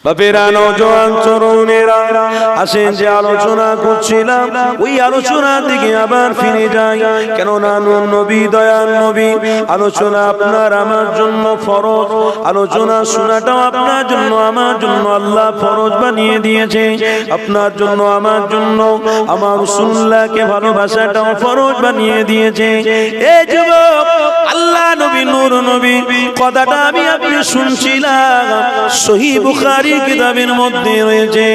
বাপেরা, নওজোয়ান তরুণেরা, আসেন যে আলোচনা করছিলাম ওই আলোচনার দিকে আবার ফিরে যাই। কেননা নবী, দয়াল নবী, আলোচনা আপনার আমার জন্য ফরজ। আলোচনা শোনাটাও আপনার জন্য আমার জন্য আল্লাহ ফরজ বানিয়ে দিয়েছে। আপনার জন্য আমার জন্য আমার রাসূলুল্লাহকে ভালোবাসাটাও ফরজ বানিয়ে দিয়েছে। এই যুবক, আল্লাহ নবী, নূর নবী, কথাটা আমি আপনি শুনছিলাম, সহিহ বুখারী কিতাবের মধ্যে রয়েছে।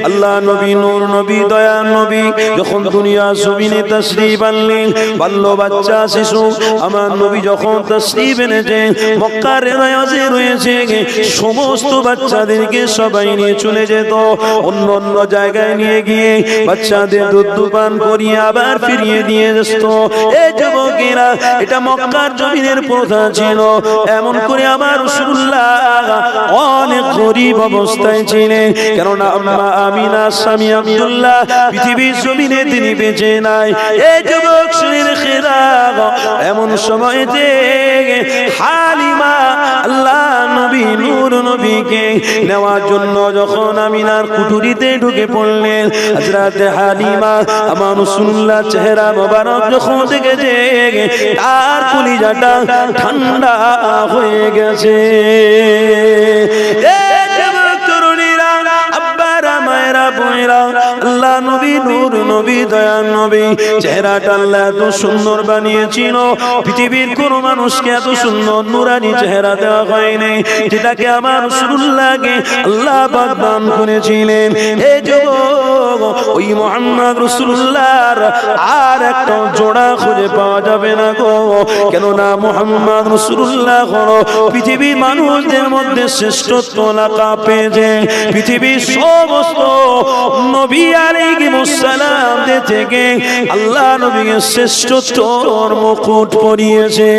আল্লাহ নবী, নূর নবী, দয়াল নবী যখন দুনিয়া জমিনে তাশরীফ আনলেন, বাল্য বাচ্চা শিশু আমার নবী যখন তাশরীফ এনেছেন, মক্কার রেওয়াজে রয়েছে সমস্ত বাচ্চাদেরকে সবাই নিয়ে চলে যেত, অন্য অন্য জায়গায় নিয়ে গিয়ে বাচ্চাদের দুধ পান করিয়ে আবার ফিরিয়ে দিয়ে যেত। এই যুবকেরা, এটা মক্কার জমিনের প্রথা ছিল। এমন করে আমার রাসূলুল্লাহ অনেক গরীব অবস্থায় ছিলেন। কেননা আম্মা আমিনা স্বামী আব্দুল্লাহ পৃথিবীর জমিনে তিনি বেঁচে নাই। এই যুবক শুনে রেখেরা, এমন সময়তে হালিমা আল্লাহ নবী, নূর নবীকে নেওয়ার জন্য যখন আমিনার কুঠুরিতে ঢুকে পড়লেন, হযরত হালিমা আমার রাসূলুল্লাহ চেহারা মোবারক যখন দেখেছে, তার কলিজাটা ঠান্ডা হয়ে গেছে। আল্লাহ নবী, নূর নবী, দয়াল নবী চেহারাটা আল্লাহ এত সুন্দর বানিয়েছিল, পৃথিবীর কোন মানুষকে এত সুন্দর নুরানি চেহারা দেওয়া হয়নি, যেটাকে আমার রাসূলুল্লাহকে আল্লাহ পাক দান করেছিলেন। এই যুবক, ওই মুহাম্মদ রাসূলুল্লাহর আর একটা জোড়া খুঁজে পাওয়া যাবে না গো। কেননা মুহাম্মদ রাসূলুল্লাহ হলো পৃথিবীর মানুষদের মধ্যে শ্রেষ্ঠত্ব লাকাব পেয়েছে। পৃথিবীর সমস্ত নবী আলাইহিস সালাম থেকে আল্লাহ নবীকে শ্রেষ্ঠত্বর মুকুট পরিয়েছে।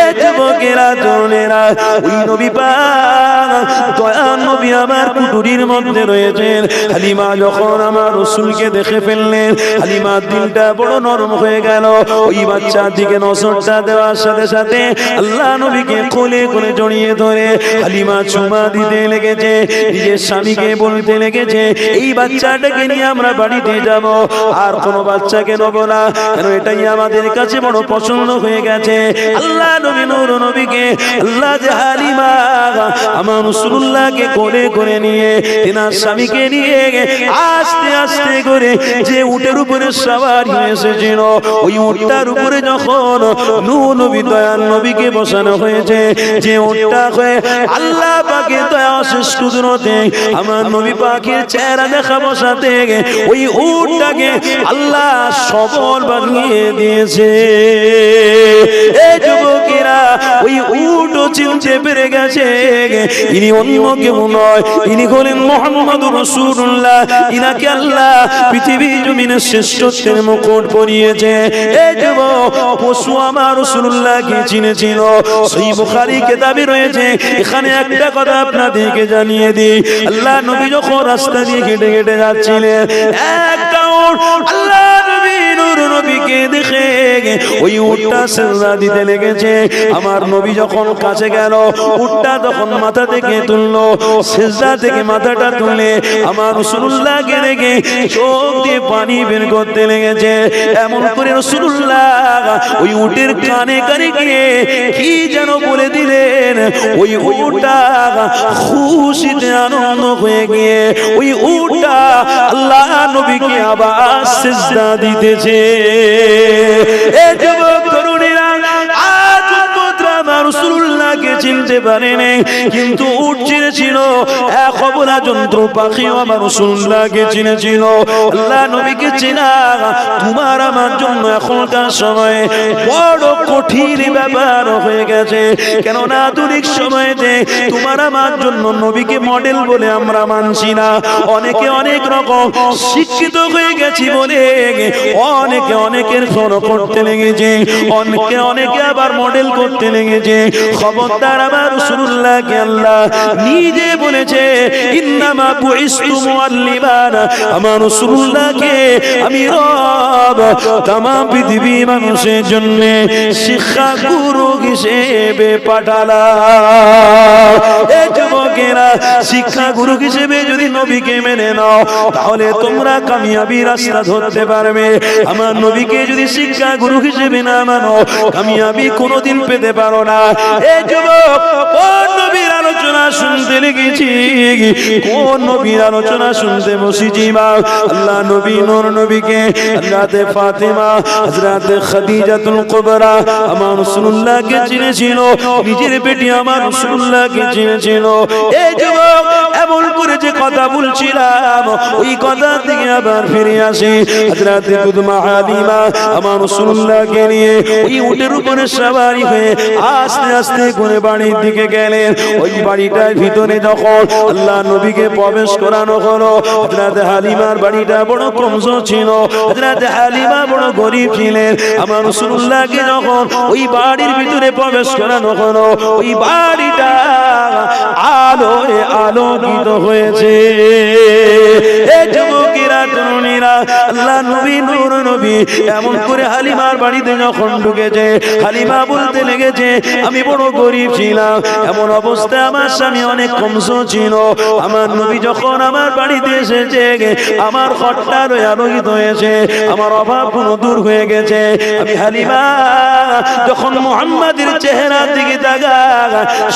এই যুবকেরা, তরুণেরা, ওই নবী পাক দয়াল নবী আমার কুঠুরির মধ্যে রয়েছেন। হালিমা যখন আমার রাসূলকে দেখে ফেললেন, হালিমার দিলটা বড় নরম হয়ে গেল। ওই বাচ্চার দিকে নজরটা দেওয়ার সাথে সাথে আল্লাহ নবীকে কোলে করে জড়িয়ে ধরে হালিমা চুমা দিতে লেগেছে। নিজের স্বামীকে বলতে লেগেছে, এই বাচ্চাটাকে নিয়ে আমরা বাড়িতে যাব, আর কোনো বাচ্চাকে নেব না, কেন এটাই আমাদের কাছে বড় পছন্দ হয়ে গেছে। আল্লাহ নবী, নূর নবীকে আল্লাহ যে হালিমা আমার রাসূলুল্লাহকে কোলে করে নিয়ে তিনার স্বামীকে নিয়ে আস্তে আস্তে করে যে উটের উপরে সওয়ার হয়েছিল, ওই উটটার উপরে যখন নূর নবী, দয়াল নবীকে বসানো হয়েছে, যে উটটা হয়ে আল্লাহ পাকের দয়া শেষ কুদরতে আমার নবী পাকের চেহারা দেখা বসাতে ওই উটটাকে আল্লাহ সবল বানিয়ে দিয়েছে। এই যুবকেরা, ওই উটও চিনতে পেরে গেছে ইনি অন্য কেউ নয়, ইনি হলেন মুহাম্মদুর রাসূলুল্লাহ। ইনাকে আল্লাহ পৃথিবী জমিনে শ্রেষ্ঠত্বের মুকুট পরিয়েছে। এই যুবক, পশু আমার রাসূলুল্লাহকে চিনেছিল। সহিহ বুখারী কিতাবে রয়েছে। এখানে একটা কথা আপনাদেরকে জানিয়ে দিই, আল্লাহ নবী যখন রাস্তা দিয়ে হেঁটে হেঁটে যাচ্ছিলেন, একটা উট আল্লাহ নবী, নূর নবীকে দেখে ওই উটটা সিজদা দিতে লেগেছে। আমার নবী যখন কাছে গেল, উটটা তখন মাথা থেকে তুললো, সিজদা থেকে মাথাটা তুলে আমার রাসূলুল্লাহকে দেখে চোখ দিয়ে পানি বের করতে লেগেছে। এমন করে রাসূলুল্লাহ ওই উটের কানে কানে গিয়ে কি যেন বলে দিলেন। ওই উটটা খুশিতে আনন্দ হয়ে গিয়ে ওই উটটা আল্লাহ নবীকে আবার সিজদা দিতেছে। এই যুবক তরুণীরা, আজ উম্মতরা রাসূলুল্লাহকে চিনতে পারেনি, কিন্তু উট চিনেছিল। এক অবলা যন্ত্র পাখিও আমার রাসূলুল্লাহকে চিনেছিল। আল্লাহ নবীকে চেনা তোমার আমার জন্য এখনকার সময়ে বড় কঠিন ব্যাপার হয়ে গেছে। কেননা আধুনিক সময়েতে তোমার আমার জন্য নবীকে মডেল বলে আমরা মানছি না। অনেকে অনেক রকম শিক্ষিত হয়ে গেছি বলে অনেকে অনেকের ফলো করতে লেগেছে, অনেকে অনেকে আবার মডেল করতে লেগেছে। খবরদার আর আমার রাসূলুল্লাহকে আল্লাহ নিজে বলেছে ইন্নামা বুইস্তু মুআল্লিমান, আমার রাসূলুল্লাহকে আমি রব তাম পৃথিবী মানুষের জন্য শিক্ষা গুরু হিসেবে পাঠালাম। এই যুবকেরা, শিক্ষা গুরু হিসেবে যদি নবীকে মেনে নাও তাহলে তোমরা কামিয়াবি রাস্তা ধরতে পারবে। আমার নবীকে যদি শিক্ষা গুরু হিসেবে না মানো, কামিয়াবি কোনোদিন পেতে পারো না। এই যুবক, কোন নবীর আলোচনা শুনতে লেগেছি, কোন নবীর আলোচনা শুনতে বসেছি? আল্লাহ নবী নূর নবীকে হযরত ফাতেমা, হযরত খাদিজাতুল কুবরা আমার রাসূলুল্লাহকে চিনেছিল, নিজের বেটি আমার রাসূলুল্লাহকে চিনেছিল। এই যুবক, এমন করে যে কথা বলছিলাম ওই কথা থেকে আবার ফিরে আসি। হযরত কুদমা হালিমা আমার রাসূলুল্লাহকে নিয়ে ওই উটের উপরে সওয়ারি হয়ে আস্তে আস্তে করে বাড়ির দিকে গেলেন। ওই বাড়িটার ভিতরে যখন আল্লাহ নবীকে প্রবেশ করানো হলো, হযরত হালিমার বাড়িটা বড় কমজোর ছিল, হযরত হালিমা বড় গরীব ছিলেন। আমার রাসূলুল্লাহকে যখন ওই বাড়ির ভিতরে প্রবেশ করানো হলো, ওই বাড়িটা আলোয় আলোকিত হয়েছে। এই যুবকেরা, তরুণীরা, আল্লাহ নবী নূর নবী এমন করে হালিমার বাড়িতে যখন ঢুকেছে, হালিমা বলতে লেগেছে আমি বড় গরীব ছিলাম, এমন অবস্থায় আমার স্বামী অনেক কমজোর ছিল। আমার নবী যখন আমার বাড়িতে এসেছে, আমার ঘরটা আলোকিত হয়েছে, আমার অভাব কোনো দূর হয়ে গেছে। আমি হালিমা যখন মুহাম্মাদের চেহারার দিকে তাকাই,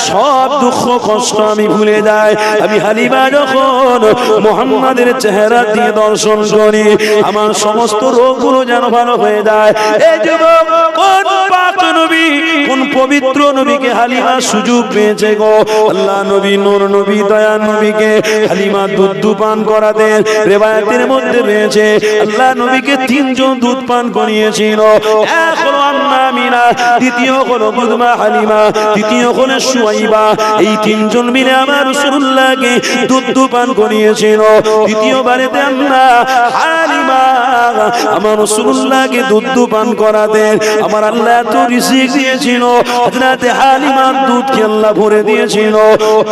সব দুঃখ কষ্ট আমি ভুলে যাই। আমি হালিমা যখন মুহাম্মাদের চেহারা দিয়ে দর্শন করি, আমার সমস্ত রোগগুলো যেন ভালো হয়ে যায়। এই যুবক, কোন পাক নবী, কোন পবিত্র নবীকে হালিমা সুযোগ পেয়েছে গো। আল্লাহ নবী নূর নবী দয়ার নবীকে হালিমা দুধ পান করাতেন। রিওয়ায়াতের মধ্যে রয়েছে আল্লাহ নবীকে তিনজন দুধ পান করিয়েছিল। এক হলো আম্মা আমিনা, দ্বিতীয় হলো কুদমা হালিমা, তৃতীয় হলো সুয়াইবা। এই তিনজন মিলে আমার রাসূলুল্লাহকে দুধ পান করিয়েছিল। তৃতীয়বারেতে আম্মা হালিমা আমার রাসূলুল্লাহকে দুধ পান করাতেন। আমার আল্লাহ এত রিজিক দিয়েছিল, হযরত হালিমার দুধকে আল্লাহ ভরে দিয়েছিল।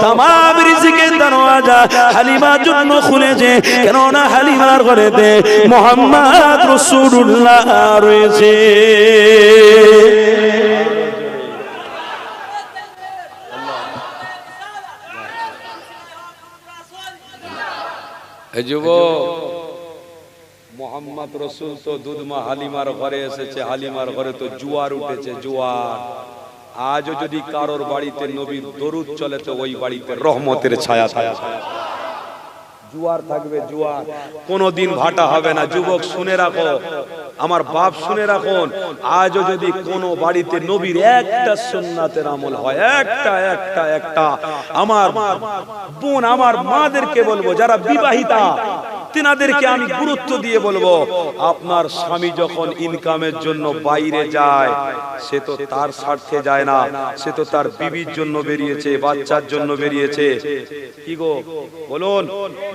तमाम রিজিকের দরওয়াজা হালিমার জন্য খুলেছে, কেননা হালিমার ঘরেতে মুহাম্মদ রাসূলুল্লাহ রয়েছে। এই যুবক, মোহাম্মদ রসুল তো দুধমা হালিমার ঘরে এসেছে, হালিমার ঘরে তো জোয়ার উঠেছে, জোয়ার। আজও যদি কারোর বাড়িতে নবীর দরুদ চলে তো ওই বাড়িতে রহমতের ছায়া থাকবে, জোয়ার থাকবে, জোয়ার। কোনদিন ভাটা হবে না। যুবক শুনে রাখো, আমার বাপ শুনে রাখুন, আজও যদি কোনো বাড়িতে নবীর একটা সুন্নাতের আমল হয়, একটা আমার বোন, আমার মাদেরকে বলবো যারা বিবাহিতা, তিনাদেরকে আমি গুরুত্ব দিয়ে বলবো, আপনার স্বামী যখন ইনকামের জন্য বাইরে যায়, সে তো তার স্বার্থে যায় না, সে তো তার বিবির জন্য বেরিয়েছে, বাচ্চার জন্য বেরিয়েছে। কি গো বলুন,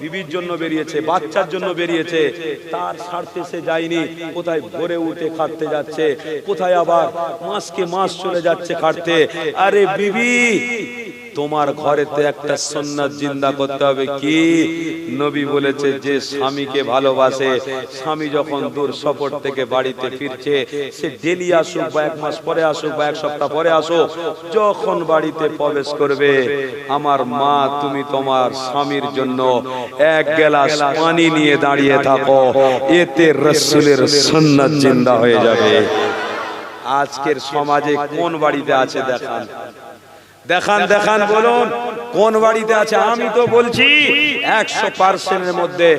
বিবির জন্য বেরিয়েছে, বাচ্চার জন্য বেরিয়েছে, তার স্বার্থে সে যায়নি। কোথায় ভোরে উঠে খাটতে যাচ্ছে, কোথায় আবার মাসকে মাস চলে যাচ্ছে খাটতে। আরে বিবি, তোমার ঘরেতে একটা সুন্নাত জিন্দা করতে হবে। কি নবী বলেছে, যে স্বামীকে ভালোবাসে, স্বামী যখন দূর সফর থেকে বাড়িতে ফিরছে, সে ডেলি আসুক বা এক মাস পরে আসুক বা এক সপ্তাহ পরে আসুক, যখন বাড়িতে প্রবেশ করবে, আমার মা তুমি তোমার স্বামীর জন্য এক গ্লাস পানি নিয়ে দাঁড়িয়ে থাকো, এতে রাসূলের সুন্নাত জিন্দা হয়ে যাবে। আজকের সমাজে কোন বাড়িতে আছে দেখান, দেখান, দেখান, বলুন কোন বাড়িতে আছে? আমি তো বলছি 100%-এর মধ্যে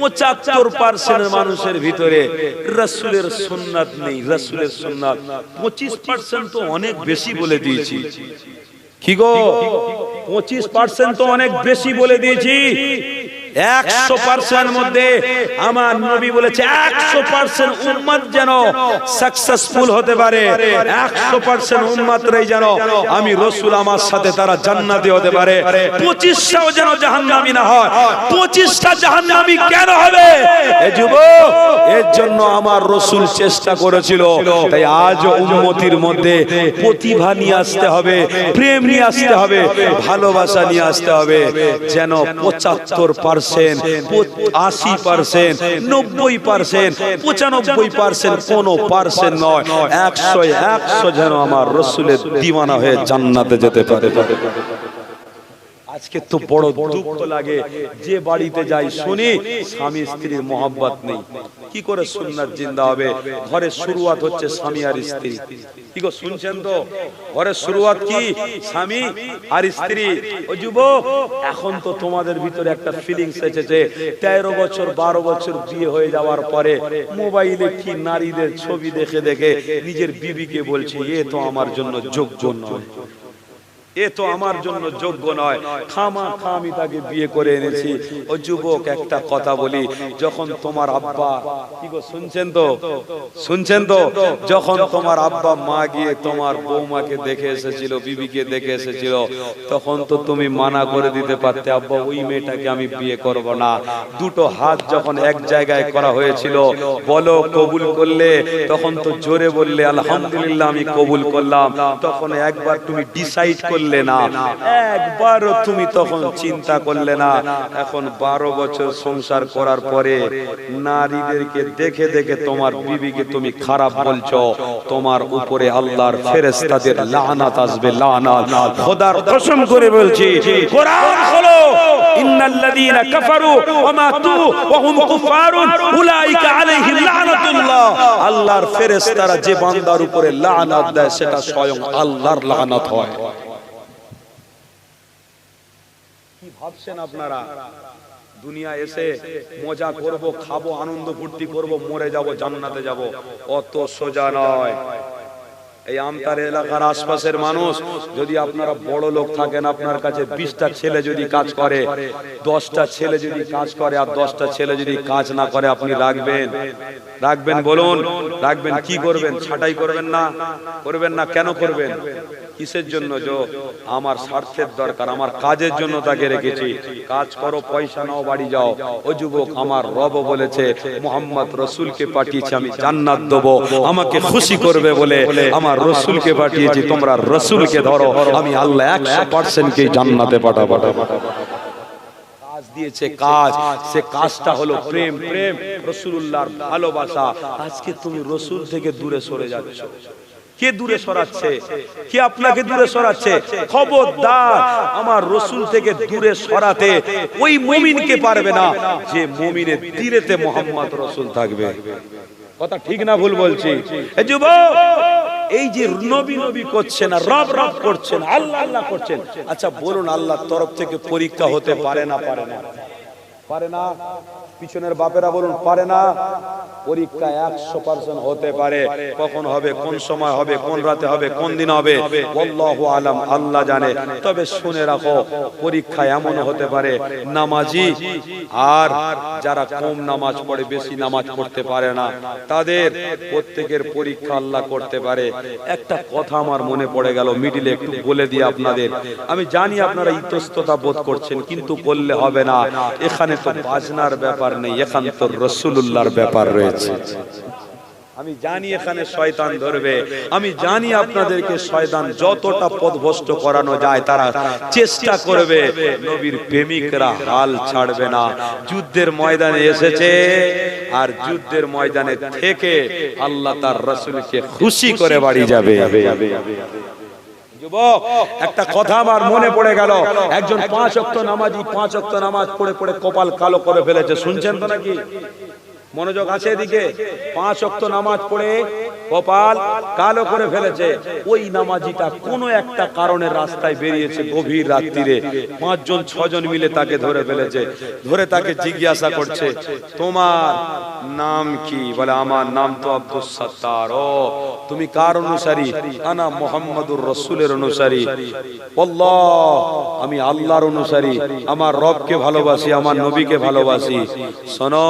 75% মানুষের ভিতরে রাসূলের সুন্নাত নেই। রাসূলের সুন্নাত 25% তো অনেক বেশি বলে দিয়েছি। কি গো, 25% তো অনেক বেশি বলে দিয়েছি। 100% মধ্যে আমার নবী বলেছে 100% উম্মত যেন সাকসেসফুল হতে পারে, 100% উম্মতরাই যেন আমি রাসূল আমার সাথে তারা জান্নাতি হতে পারে, 25টাও যেন জাহান্নামী না হয়। 25টা জাহান্নামী কেন হবে? এ যুবক, এর জন্য আমার রাসূল চেষ্টা করেছিল। তাই আজ উম্মতির মধ্যে প্রতিভা নিয়ে আসতে হবে, প্রেম নিয়ে আসতে হবে, ভালোবাসা নিয়ে আসতে হবে, যেন 75%, 80%, 90%, 95% কোনো পার্সেন্ট নয়, 100 যেন আমার রাসূলের দিওয়ানা হয়ে জান্নাতে যেতে পারে। আজকে তো বড় দুঃখ লাগে, যে বাড়িতে যাই শুনি স্বামী স্ত্রীর মহব্বত নেই। কি করে সুন্নাত জিন্দা হবে? ঘরের শুরুয়াত হচ্ছে স্বামী আর স্ত্রী। কি গো শুনছেন তো? ঘরের শুরুয়াত কি? স্বামী আর স্ত্রী। ও যুবক, এখন তো তোমাদের ভিতরে একটা ফিলিংস এসেছে, 13 বছর 12 বছর বিয়ে হয়ে যাওয়ার পরে মোবাইলে কি নারীদের ছবি দেখে দেখে নিজের বিবিকে বলছে এ তো আমার জন্য যোগ্য নয়, এ তো আমার জন্য যোগ্য নয়, খামাখা আমি তাকে বিয়ে করে এনেছি। ও যুবক, একটা কথা বলি, যখন তোমার আব্বা, কি গো শুনছেন তো? শুনছেন তো? যখন তোমার আব্বা মা গিয়ে তোমার বৌমাকে দেখে এসেছিল, বিবিকে দেখে এসেছিল, তখন তো তুমি মানা করে দিতে পারতে, আব্বা ওই মেয়েটাকে আমি বিয়ে করব না। দুটো হাত যখন এক জায়গায় করা হয়েছিল, বলো কবুল করলে? তখন তো জোরে বললে আলহামদুলিল্লাহ আমি কবুল করলাম। তখন একবার তুমি ডিসাইড করলে না, একবারও তুমি তখন চিন্তা করলে না। এখন 12 বছর সংসার করার পরে নারীদেরকে দেখে দেখে তোমার বিবিকে তুমি খারাপ বলছো, তোমার উপরে আল্লাহর ফেরেশতাদের লানাত আসবে, লানাত। খোদার কসম করে বলছি, কোরআন খোলো, ইন্নাল্লাযীনা কাফারু ওয়া মাতু ওয়া হুম কুফারুন উলাইকা আলাইহিম লানাতুল্লাহ। আল্লাহর ফেরেশতারা যে বান্দার উপরে লানাত দেয় সেটা স্বয়ং আল্লাহর লানাত হয়। কি ভাবছেন আপনারা? দুনিয়া এসে মজা করব, খাবো, আনন্দ ফুর্তি করব, মরে যাব, জান্নাতে যাব, অত সোজা নয়। এই আমতার এলাকার আশপাশের মানুষ, যদি আপনারা বড় লোক থাকেন, আপনার কাছে 20টা ছেলে যদি কাজ করে, 10টা ছেলে যদি কাজ করে আর 10টা ছেলে যদি কাজ না করে, আপনি রাখবেন? রাখবেন? বলুন রাখবেন? কি করবেন? ছাঁটাই করবেন না? করবেন না? কেন করবেন? কিসের জন্য? যে আমার স্বার্থের দরকার, আমার কাজের জন্য তাকে রেখেছি। কাজ করো, পয়সা নাও, বাড়ি যাও। ও যুবক, আমার রব বলেছে মুহাম্মদ রাসূলকে পাঠিয়েছি আমি জান্নাত দেব, আমাকে খুশি করবে বলে আমার রাসূলকে পাঠিয়েছি। তোমরা রাসূলকে ধরো, আমি আল্লাহ 100% কে জান্নাতে পাঠাবো। কাজ দিয়েছে, কাজ, সে কাজটা হলো প্রেম, প্রেম রাসূলুল্লাহর ভালোবাসা। আজকে তুমি রাসূল থেকে দূরে সরে যাচ্ছ। কে দূরে সরাচ্ছে? কে আপনাকে দূরে সরাচ্ছে? খবরদার, আমার রাসূল থেকে দূরে সরাতে ওই মুমিনকে পারবে না যে মুমিনের দিলেতে মুহাম্মদ রাসূল থাকবে। কথা ঠিক না ভুল বলছি? এই যুবক, এই যে নবী নবী করছেন আর রব রব করছেন, আল্লাহ আল্লাহ করছেন, আচ্ছা বলুন, আল্লাহর তরফ থেকে পরীক্ষা হতে পারে না? পারে না? পারে না? পিছনের বাপেরা বলুন, পারে না? পরীক্ষা 100% হতে পারে। কখন হবে, কোন সময় হবে, কোন রাতে হবে, কোন দিন হবে, আল্লাহু আলাম, আল্লাহ জানে। তবে শুনে রাখো, পরীক্ষা এমন হতে পারে, নামাজি আর যারা কম নামাজ পড়ে, বেশি নামাজ পড়তে পারে না, তাদের প্রত্যেকের পরীক্ষা আল্লাহ করতে পারে। একটা কথা আমার মনে পড়ে গেল, মিডিলে একটু বলে দিই আপনাদের। আমি জানি আপনারা ইতস্ততা বোধ করছেন, কিন্তু বললে হবে না। এখানে তো বাজনার ব্যাপার নেই, এখানে তো রাসূলুল্লাহর ব্যাপার রয়েছে। আমি জানি এখানে শয়তান ধরবে, আমি জানি আপনাদেরকে শয়তান যতটা পথভ্রষ্ট করানো যায় তারা চেষ্টা করবে। নবীর প্রেমিকরা হাল ছাড়বে না। যুদ্ধের ময়দানে এসেছে আর যুদ্ধের ময়দানে থেকে আল্লাহ তার রাসূলকে খুশি করে বাড়ি যাবে। যুবক, একটা কথা আমার মনে পড়ে গেল। একজন 5 ওয়াক্ত নামাজি 5 ওয়াক্ত নামাজ পড়ে পড়ে কপাল কালো করে ফেলেছে। শুনছেন তো নাকি? মনোযোগ আছে এদিকে। 5 ওয়াক্ত নামাজ পড়ে কপাল কালো করে ফেলেছে, ওই নামাজিটা কোনো একটা কারণে রাস্তায় বেরিয়েছে গভীর রাত্রিরে, 5 জন 6 জন মিলে তাকে ধরে ফেলেছে, ধরে তাকে জিজ্ঞাসা করছে তোমার নাম কি? বলে আমার নাম তো আব্দুস সাত্তার। ও তুমি কার অনুসারী? আনা মুহাম্মাদুর রাসূলের অনুসারী। আল্লাহ, আমি আল্লাহর অনুসারী, আমার রবকে ভালোবাসি, আমার নবীকে ভালোবাসি। শোনো,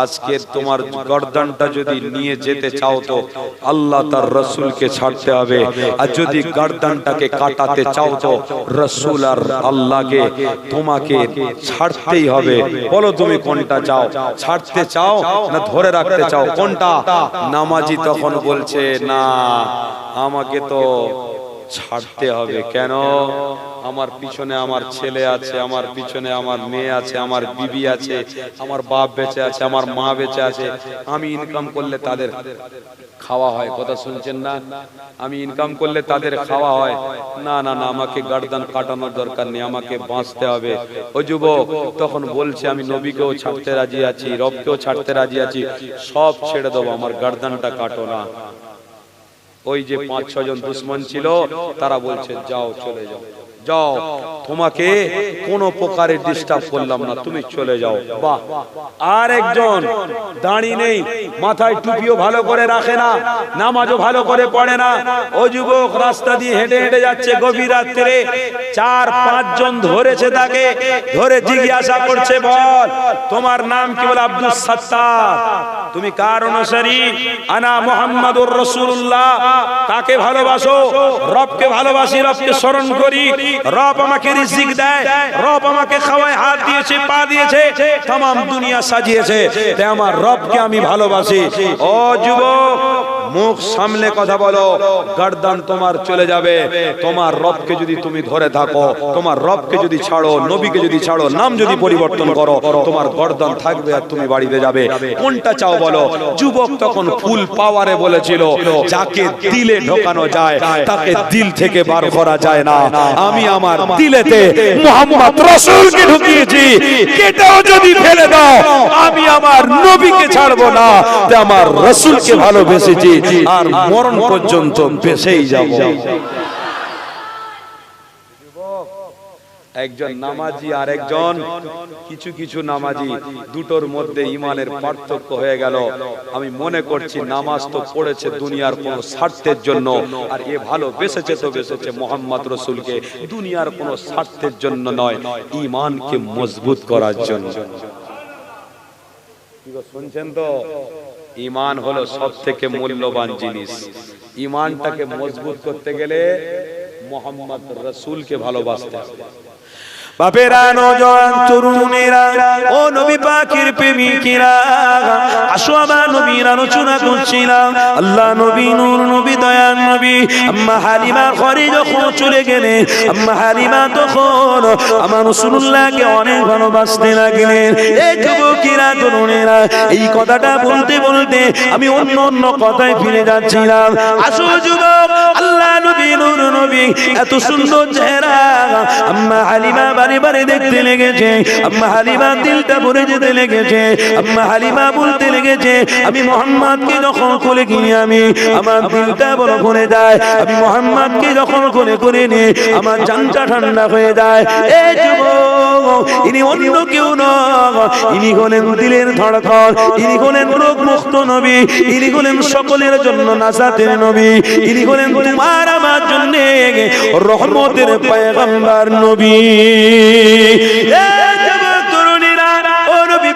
আজকে তোমার গর্দানটা যদি নিয়ে যেতে চাও তো আল্লাহ তার রাসূলকে ছাড়তে হবে, আর যদি গর্দানটাকে কাটাতে চাও তো রাসূল আর আল্লাহকে তোমাকে ছাড়তেই হবে। বলো তুমি কোনটা চাও? ছাড়তে চাও না ধরে রাখতে চাও? কোনটা? নামাজি তখন বলছে না, আমাকে তো ছাড়তে হবে। কেন? আমার পিছনে আমার ছেলে আছে, আমার পিছনে আমার মেয়ে আছে, আমার বিবি আছে, আমার বাপ বেঁচে আছে, আমার মা বেঁচে আছে। আমি ইনকাম করলে তাদের খাওয়া হয়। কথা শুনছেন না? আমি ইনকাম করলে তাদের খাওয়া হয়। না না না, আমাকে গর্দান কাটানোর দরকার নেই, আমাকে বাঁচতে হবে। ও যুবক তখন বলছে আমি নবীকেও ছাড়তে রাজি আছি, রবকেও ছাড়তে রাজি আছি, সব ছেড়ে দেবো, আমার গর্দানটা কাটো না। ওই যে 5-6 জন দুশমন ছিল, তারা বলছে যাও, চলে যাও, যাও, তোমাকে কোন প্রকারের ডিস্টার্ব করলাম না, তুমি চলে যাও। বাহ! আর একজন দাঁড়ি নেই, মাথায় টুপিও ভালো করে রাখে না, নামাজও ভালো করে পড়ে না। ও যুবক রাস্তা দিয়ে হেঁটে হেঁটে যাচ্ছে গভীর রাত্রে, 4-5 জন ধরেছে, তাকে ধরে জিজ্ঞাসা করছে বল তোমার নাম কি? বলে আব্দুস সাত্তার। তুমি কার অনুসারী? আনা মুহাম্মাদুর রাসূলুল্লাহ। কাকে ভালোবাসো? রবকে ভালোবাসি, রবকে স্মরণ করি, রব আমাকে রিজিক দেয়, রব আমাকে খাওয়ায়, হাত দিয়েছে, পা দিয়েছে, तमाम দুনিয়া সাজিয়েছে, তাই আমার রবকে আমি ভালোবাসি। ও যুবক মুখ সামলে কথা বলো, গর্দান তোমার চলে যাবে। তোমার রবকে যদি তুমি ধরে থাকো, তোমার রবকে যদি ছাড়ো, নবীকে যদি ছাড়ো, নাম যদি পরিবর্তন করো, তোমার গর্দান থাকবে আর তুমি বাড়িতে যাবে। কোনটা চাও বলো? যুবক তখন ফুল পাওয়ারে বলেছিল যাকে দিলে ঢোকানো যায় তাকে দিল থেকে বার করা যায় না। আমি আমার দিলেতে মুহাম্মদ রাসূলকে ঢুকিয়েছি, কেটেও যদি ফেলে দাও আমি আমার নবীকে ছাড়বো না, তে আমার রাসূলকে ভালোবেসেছি আর মরণ পর্যন্ত বেঁচেই যাব। একজন নামাজি আর একজন কিছু কিছু নামাজি, দুটোর মধ্যে ইমানের পার্থক্য হয়ে গেল। আমি মনে করছি নামাজ তো পড়েছে দুনিয়ার কোন স্বার্থের জন্য, আর এ ভালো বেসেছে তো বেসেছে মুহাম্মদ রাসূলকে দুনিয়ার কোন স্বার্থের জন্য নয়, ইমানকে মজবুত করার জন্য। শুনছেন তো? ইমান হলো সব থেকে মূল্যবান জিনিস। ইমানটাকে মজবুত করতে গেলে মুহাম্মদ রাসূলকে ভালোবাসতে হবে। বাপেরা, নওজোয়ান তরুণেরা, ও নবী পাকের প্রেমিকেরা, আসো আমার নবীর আলোচনা করছিলাম। আল্লাহ নবী, নূর নবী, দয়ার নবী আম্মা হালিমা ঘরে যখন চলে গেলেন, আম্মা হালিমা তখন আমার রাসূলুল্লাহকে অনেক ভালোবাসতে লাগলেন। এই যুবকেরা, তরুণেরা, এই কথাটা বলতে বলতে আমি অন্য অন্য কথায় ফিরে যাচ্ছিলাম। আসো যুবক, আল্লাহ নবী, নূর নবী, এত সুন্দর চেহারা আম্মা হালিমা বারে বারে দেখতে লেগেছে। আম্মা হালিমা দিলটা ভরে যেতে লেগেছে। আম্মা হালিমা বলতে লেগেছে আমি মুহাম্মদকে যখন কোলে কিনি, আমি আমার দিলটা বড় করে যায়। আমি মুহাম্মদকে যখন কোলে করে নি, আমার জানটা ঠান্ডা হয়ে যায়। এই যুবক, ইনি অন্য কেউ নয়, ইনি হলেন দিলের ধড়কন, ইনি হলেন রোগ মুক্ত নবী, ইনি হলেন সকলের জন্য নাজাতের নবী, ইনি হলেন তোমার আমার জন্য রহমতের পয়গম্বর নবী।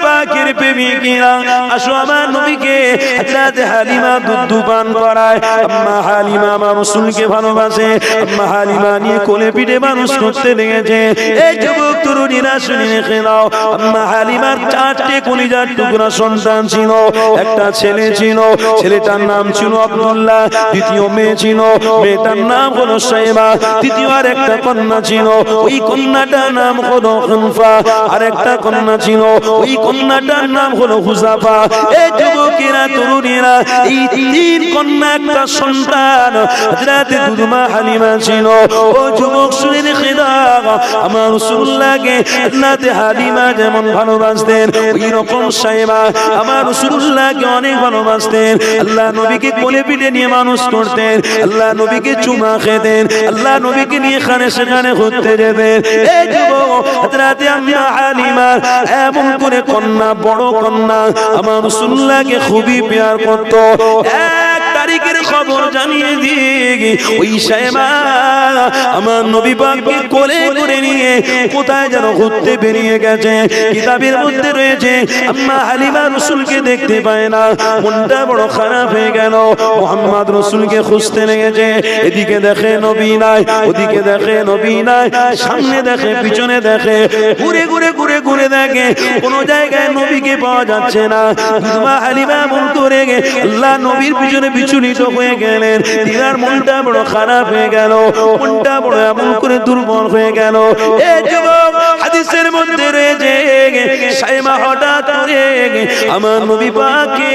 পাকের প্রেমিকেরা, আসো আমার নবীকে হযরত হালিমা দুধ পান করায়। আম্মা হালিমা আমার রাসূলকে ভালোবাসে। আম্মা হালিমা নিয়ে কোলে পিঠে মানুষ করতে লেগেছে। এই যুবক তরুণীরা শুনে রেখে দাও, আম্মা হালিমার 4টে কলিজার টুকরা সন্তান ছিল। একটা ছেলে ছিল, ছেলেটার নাম ছিল আব্দুল্লাহ। দ্বিতীয় মেয়ে ছিল, মেয়েটার নাম হলো সাইবা। তৃতীয় আর একটা কন্যা ছিল, ওই কন্যাটার নাম হলো খুনফা। আর একটা কন্যা ছিল, ওই কন্যাটার নাম হলো হুজাফা। এই যুবকেরা, তরুণীরা, এই 3 কন্যা একটা সন্তান হযরত দুদমা হালিমা ছিল। ও যুবক শুনে রেখে দাও, আমার রাসূলুল্লাহ রাসূলুল্লাহকে হযরত হালিমা যেমন ভালোবাসতেন ওই রকম সাইমা আমার রাসূলুল্লাহকে অনেক ভালোবাসতেন। আল্লাহ নবীকে কোলে পিঠে নিয়ে মানুষ করতেন, আল্লাহ নবীকে চুমা খেতেন, আল্লাহ নবীকে নিয়ে এখানে সেখানে ঘুরতে যেতেন। এই যুবক হযরত আম্মা হালিমা এমন করে কন্যা, বড় কন্যা আমার রাসূলুল্লাহকে খুবই প্যার করত। এক তারিখের খবর জানিয়ে দিয়ে ওই সাইমা আমার নবী পাককে কোলে করে নিয়ে কোথায় যেন ঘুরতে বেরিয়ে গেছে। কিতাবের মধ্যে রয়েছে আম্মা হালিমা রাসূলকে দেখতে পায় না, মনটা বড় খারাপ হয়ে গেল। মুহাম্মদ রাসূলকে খুঁজতে লেগেছে, এদিকে দেখে নবী নাই, ওদিকে দেখে নবী নাই, সামনে দেখে পিছনে দেখে, ঘুরে ঘুরে ঘুরে ঘুরে দেখে কোন জায়গায় নবীকে পাওয়া যাচ্ছে না। আম্মা হালিমা মন করে আল্লাহ নবীর পিছনে বিচলিত হয়ে গেলেন। তিনার মনটা বড় খারাপ হয়ে গেল, মনটা বড় এমন করে দুর্বল হয়ে গেল। এই যুবক হাদিসের মধ্যে রয়েছে সাইমা হঠাৎ করে আমার নবী পাককে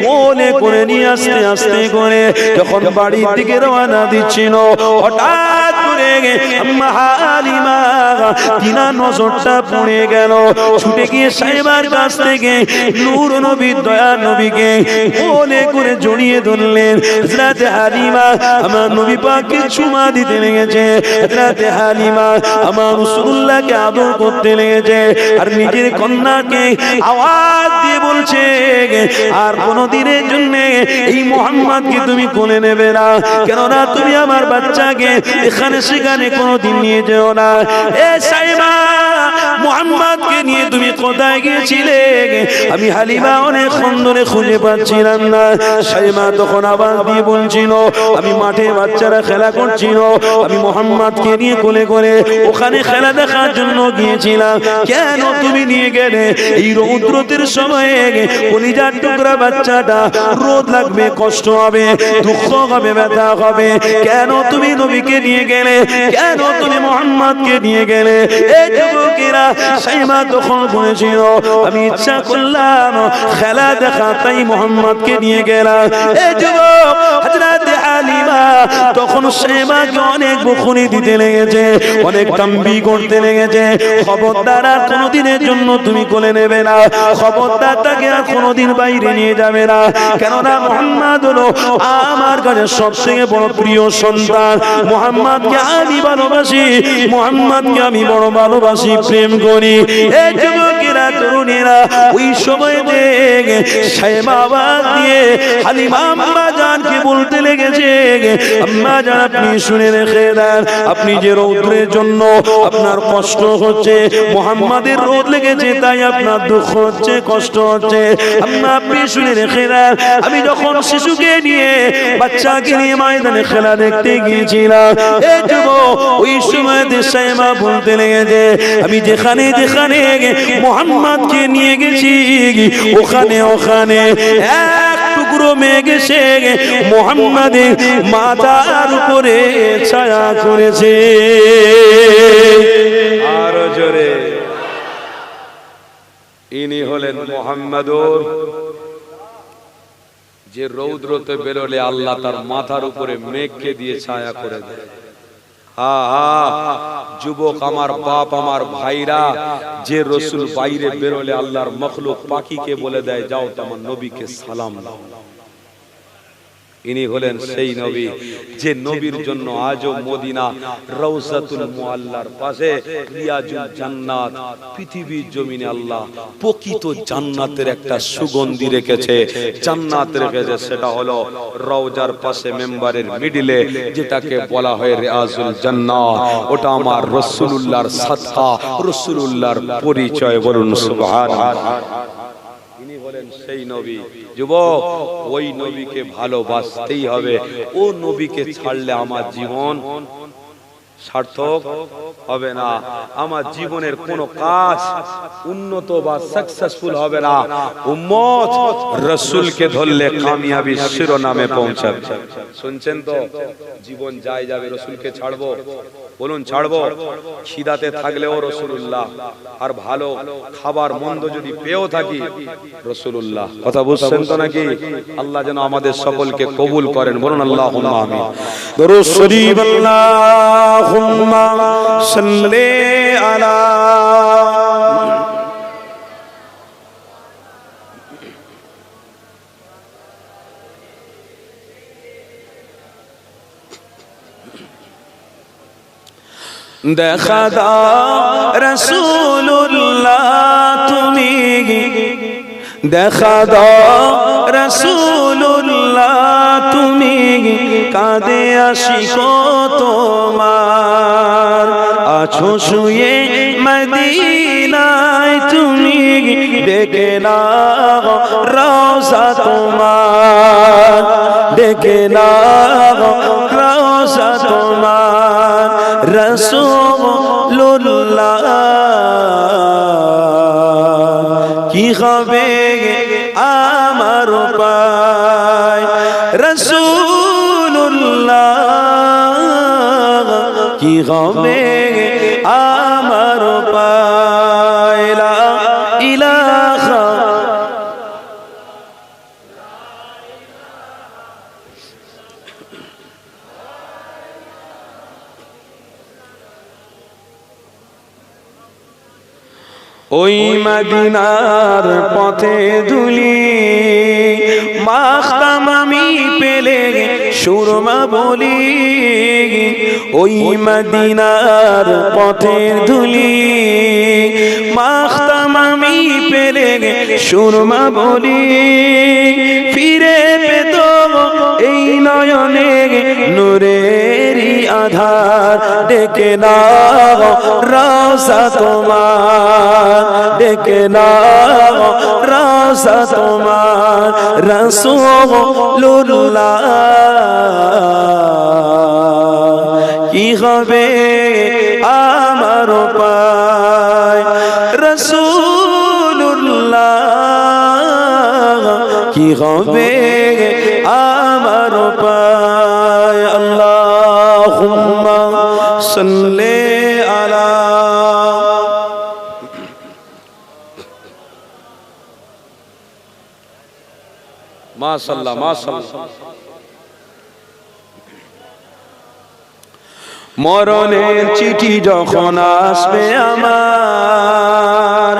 কোলে করে নিয়ে আস্তে আস্তে করে যখন বাড়ির দিকে রওনা দিচ্ছিল, হঠাৎ করে আম্মা হালিমা তিনার নজরটা পড়ে গেল। ছুটে গিয়ে সাইমার কাছ থেকে নূর নবীর দয়া নবীকে কোলে করে জড়িয়ে ধরলেন। হযরত হালিমা আমার নবী পাককে চুমা দিতে লেগেছে, হযরত হালিমা আমার রাসূলুল্লাহকে আদর করতে লেগেছে, আর নিজের কন্যাকে আওয়াজ দিয়ে বলছে আর কোনদিনের জন্য এই মুহাম্মদকে তুমি কোলে নেবে না, কেননা তুমি আমার বাচ্চাকে এখানে সেখানে কোনদিন নিয়ে যেও না। এ সাইমা, মুহাম্মদকে নিয়ে তুমি কোথায় গিয়েছিলে? আমি হালিমা অনেকক্ষণ ধরে খুঁজে পাচ্ছিলাম না। সাইমা তখন আওয়াজ দিয়ে বলছিল, আমি মাঠে বাচ্চারা খেলা করছিল, আমি মুহাম্মদকে নিয়ে কোলে করে ওখানে খেলা দেখার জন্য গিয়েছিলাম। কেন তুমি নিয়ে গেলে? এই রৌদ্রের সময়ে কলিজার টুকরা বাচ্চাটা রোদ লাগবে, কষ্ট হবে, দুঃখ হবে, ব্যথা হবে, কেন তুমি নবীকে নিয়ে গেলে? কেন তুমি মুহাম্মদকে নিয়ে গেলে? এই যুবকেরা সাইমা তখন বলেছিল, আমি ইচ্ছা করলাম খেলা দেখা, তাই মুহাম্মদকে নিয়ে গেলাম। এই যুবক হযরত হালিমা তখন সাইমাকে অনেক বকুনি দিতে লেগেছে, অনেক তাম্বি করতে লেগেছে, খবরদার আর কোনদিনের জন্য তুমি কোলে নেবে না, খবরদার তাকে আর কোনদিন বাইরে নিয়ে যাবে না, কেননা মুহাম্মদ হলো আমার কাছে সবথেকে বড় প্রিয় সন্তান। মুহাম্মদকে আমি ভালোবাসি, মুহাম্মদকে আমি বড় ভালোবাসি, প্রেম করি। এই যুবকেরা, তরুণীরা ওই সময় দেখে সাইমা আওয়াজ দিয়ে হালিমা আম্মা জানকে বলতে লেগেছে, আম্মা জান আপনি শুনে রেখে দেন, আপনি যে রৌদ্রের জন্য আপনার কষ্ট হচ্ছে, মুহাম্মাদের রোদ লেগেছে তাই আপনার দুঃখ হচ্ছে, কষ্ট হচ্ছে, আম্মা আপনি শুনে রেখে দেন, আমি যখন শিশুকে নিয়ে, বাচ্চাকে নিয়ে ময়দানে খেলা দেখতে গিয়েছিলাম, এই যুবক ওই সময় সাইমা বলতে লেগেছে, আমি যেখানে যেখানে মুহাম্মদকে নিয়ে গেছি ওখানে ওখানে এক টুকরো মেঘ এসে মুহাম্মাদের মাথার উপরে ছায়া করেছে। আরো জোরে, ইনি হলেন মুহাম্মাদুর, যে রৌদ্রতে বেরোলে আল্লাহ তার মাথার উপরে মেঘকে দিয়ে ছায়া করে দেয়। যুবক আমার, বাপ আমার, ভাইরা, যে রসুল বাইরে বেরোলে আল্লাহর মখলুক পাখিকে বলে দেয় যাও তোমার নবীকে সালাম দাও। ইনি হলেন সেই নবী, যে নবীর জন্য আজও মদিনা রওজাতুল মুআল্লার পাশে রিয়াজুল জান্নাত, পৃথিবীর জমিনে আল্লাহ প্রকৃত জান্নাতের একটা সুগন্ধি রেখেছে, জান্নাত রেখেছে, সেটা হলো রওজার পাশে মেম্বারের মিডিলে যেটাকে বলা হয় রিয়াজুল জান্নাত। ওটা আমার রাসূলুল্লাহর সাদকা, রাসূলুল্লাহর পরিচয়, বলুন সুবহানাল্লাহ। ইনি হলেন সেই নবী। যুবক, ওই নবীকে ভালোবাসতেই হবে। ও নবীকে ছাড়লে আমার জীবন সার্থক হবে না, আমার জীবনের কোনো কাজ উন্নত বা সাকসেসফুল হবে না। উম্মত রাসূলকে ধরলে কামিয়াবি শিরোনামে পৌঁছাবে। শুনছেন তো? জীবন যায় যাবে, রাসূলকে ছাড়বো? বলুন ছাড়বো? খিদাতে থাকলেও রাসূলুল্লাহ, আর ভালো খাবার মন্দ যদি পেয়েও থাকি রাসূলুল্লাহ। কথা বুঝছেন তো নাকি? আল্লাহ যেন আমাদের সকলকে কবুল করেন, বলুন আল্লাহুম্মা আমিন। দরুদ শরীফ, আল্লাহুম্মা সাল্লি আলা দেখা দাও রাসূলুল্লাহ তুমি দেখা দাও রাসূলুল্লাহ তুমি কাঁদে আশিক তোমার আছো শুয়ে মদিনায় তুমি ডেকে নাও রওজা তোমার ডেকে নাও রওজা তোমার রাসূলুল্লাহ কি হবে আমার পায় রাসূলুল্লাহ কি হবে আমার পায় লা ইলাহা ওই মদিনার পথে ধুলি মাখতাম আমি পেলে সুরমা বলি ওই মদিনার পথে ধুলি মাখতাম আমি পেলে সুরমা বলি ফিরে পেত এই নয়নে নূরেরই আধার ডেকে নাও রওজা তোমার ডেকে নাও রওজা তোমার রাসূলুল্লাহ কি হবে আমার পায় রাসূলুল্লাহ কি হবে আমার পায় আল্লাহুম্মা সাল্লি আলা মাশাআল্লাহ মাশাআল্লাহ মরণের চিঠি যখন আসবে আমার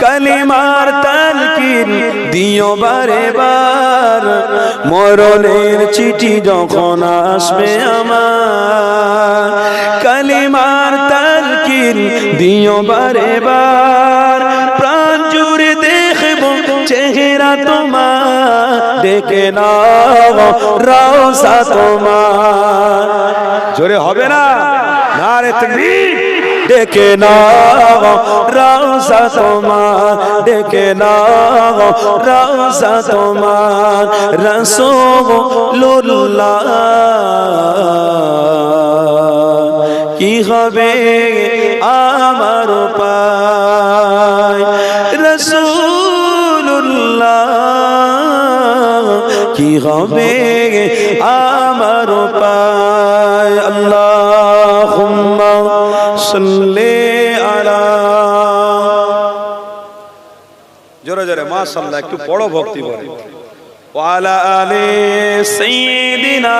কালিমার তালকিন দিও বারে বার মরণের চিঠি যখন আসবে আমার কালিমার তালকিন দিও বারে বার প্রাণ জুড়ে দেখব চেহারা তোমার ডেকে নাও রওজা তোমার জোরে হবে না নারে তাকবীর ডেকে নাও রওজা তোমার ডেকে নাও রওজা তোমার রাসূলুল্লাহ কি হবে আমার পায় রাসূলুল্লাহ কি হবে আমার পায় আল্লাহুম্মা সাল্লি আলা জোরে জোরে মাশাআল্লাহ একটু বড় ভক্তি বলে ওয়া আলা আলি সাইয়্যিদিনা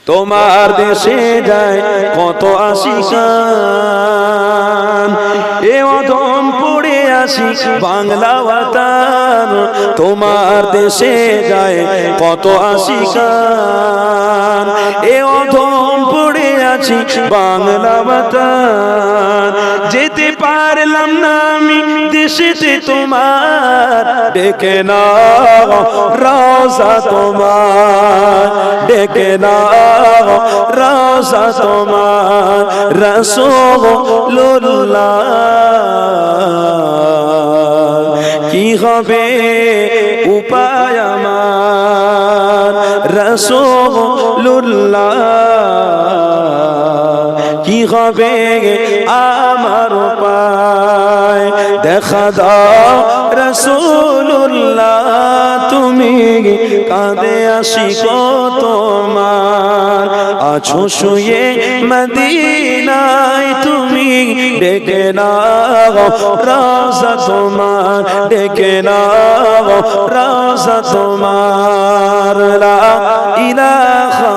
তোমার দেশে যায় কত আশিকান এ অধম পড়ে আসি বাংলা ওয়াতান তোমার দেশে যায় কত আশিকান এ অধম পড়ে আছি বাংলা ওয়াতান যেতে পারলাম না আমি দেশেতে তোমার ডেকে নাও রওজা তোমার ডেকে নাও রওজা তোমার রাসূলুল্লাহ কি হবে উপায় আমার রাসূলুল্লাহ কি হবে আমার উপায় দেখা দাও রাসূলুল্লাহ তুমি কাঁদে আশিক তোমার আছো শুয়ে মদিনায় তুমি ডেকে নাও রওজা তোমার ডেকে নাও রওজা তোমার লা ইলাহা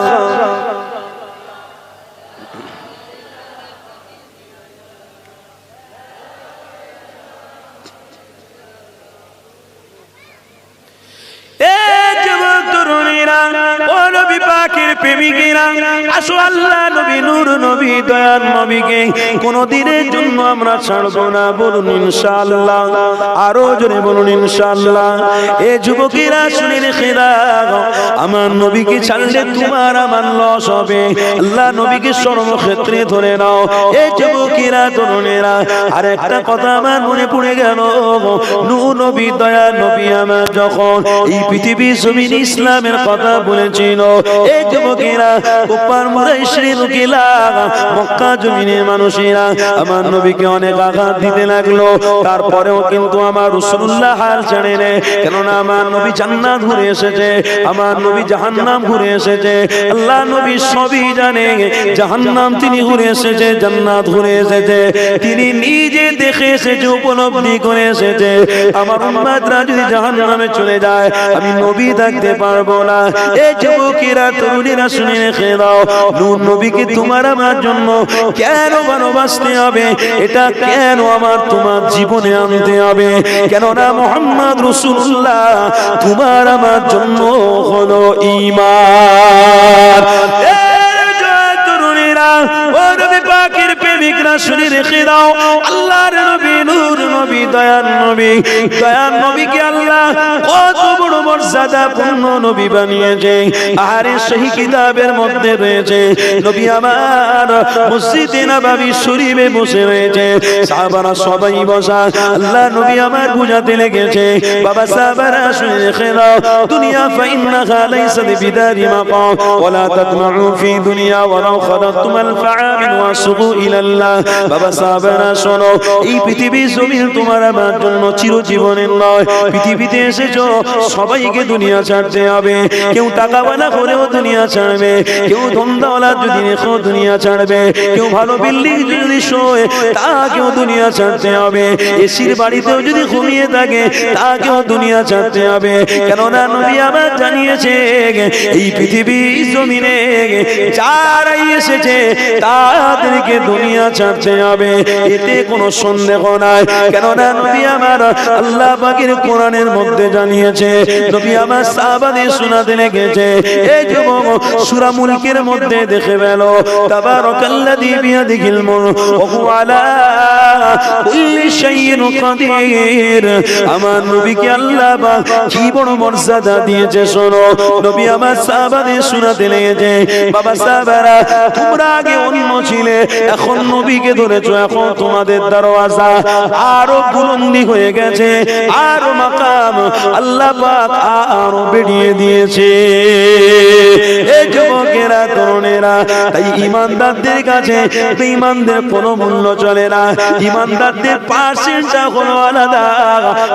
নবী পাকের প্রেমিকেরা, আসো আল্লাহ নবী নূর নবী দয়ার নবীকে কোনদিনের জন্য আমরা ছাড়বো না। বলুন ইনশাআল্লাহ, আরো জোরে বলুন ইনশাআল্লাহ। এ যুবকেরা শুনে রেখে দাও, আমার নবীকে ছাড়লে তোমার আমার লস হবে। আল্লাহ নবীকে সর্বক্ষেত্রে ধরে নাও। এ যুবকেরা তরুণেরা, আর একটা কথা আমার মনে পড়ে গেল, নূর নবী দয়ার নবী আমার যখন এই পৃথিবী জমিন ইসলামের কথা বলেছিল, এই যুবকেরা কুফার মুরাইশির লোকেরা মক্কা জমিনের মানুষেরা আমার নবীকে অনেক আঘাত দিতে লাগলো। তারপরেও কিন্তু আমার রাসূলুল্লাহ হাল ছাড়ে না, কেননা আমার নবী জান্নাত ঘুরে এসেছে, আমার নবী জাহান্নাম ঘুরে এসেছে। আল্লাহ নবী সবই জানে, জাহান্নাম তিনি ঘুরে এসেছে, জান্নাত ঘুরে এসেছে, তিনি নিজে দেখে এসেছে, উপলব্ধি করে এসেছে। আমার উম্মতরা যদি জাহান্নামে চলে যায়, আমি নবী থাকতে পারবো না। এই যুবকেরা তরুণীরা শুনে রেখে দাও, নূর নবীকে তোমার আমার জন্য কেন ভালোবাসতে হবে, এটা কেন আমার তোমার জীবনে আনতে হবে, কেননা মুহাম্মদ রাসূলুল্লাহ তোমার আমার জন্য হলো ঈমান। ও নবী পাকের প্রেমিকরা শুনে রেখে দাও, আল্লাহর নবী নূর নবী দয়ার নবী, দয়ার নবীকে আল্লাহ কত বড় মর্যাদাপূর্ণ নবী বানিয়েছে। আর সেই কিতাবের মধ্যে রয়েছে, নবী আমার মসজিদে নববী শরীফে বসে রয়েছে, সাহাবারা সবাই বসা, আল্লাহ নবী আমার বুঝাতে লেগেছে, বাবা সাহাবারা শুনে রেখে দাও, দুনিয়া ফাইন্নাহা লাইসাত বিদারি মাকাম ওয়ালা তাতমাউ ফি দুনিয়া ওয়ালাউ খাদাতুমাল ফাআমিন ওয়াসুবু ইলাল্লাহ। বাবা সাহাবারা শোনো, এই পৃথিবী জমিন তোমার আমার জন্য চিরজীবনের নয়। পৃথিবীতে এসেছো, সবাইকে দুনিয়া ছাড়তে হবে। কেউ টাকাওয়ালা হলেও দুনিয়া ছাড়বে, কেউ ধনদাওয়ালা যদি দেখো দুনিয়া ছাড়বে, কেউ ভালো বিল্ডিং যদি শোয় তাকেও দুনিয়া ছাড়তে হবে, এসির বাড়িতেও যদি ঘুমিয়ে থাকে তাকেও দুনিয়া ছাড়তে হবে। কেননা নবী আমার জানিয়েছে, এই পৃথিবী জমিনে যারাই এসেছে তাদেরকে দুনিয়া ছাড়তে হবে, এতে কোনো সন্দেহ নাই। কেননা নবী আমার আল্লাহ পাকের কোরআনের মধ্যে জানিয়েছে, নবী আমার সাহাবাদের শোনাতে লেগেছে। এই যুবক সূরা মুলকের মধ্যে দেখে গেল, তাবারাকাল্লাযী বিয়াদিহিল মুলক ওয়া হুয়া আলা কুল্লি শাইইন কাদির। আমার নবীকে আল্লাহ পাক কি বড় মর্যাদা দিয়েছে শোনো। নবী আমার সাহাবাদের শোনাতে লেগেছে, বাবা সাহাবারা তোমরা আগে অন্য ছিলে, এখন নবীকে ধরেছো, এখন তোমাদের দরওয়াজা আরো বুলন্দি হয়ে গেছে, আরো মাকাম আল্লাহ পাক আরো বেড়িয়ে দিয়েছে। এই যুবকেরা তরুণেরা, তাই ইমানদারদের কাছে বেঈমানদের কোনো মূল্য চলে না। ইমানদারদের পার্সেন্টটা হলো আলাদা,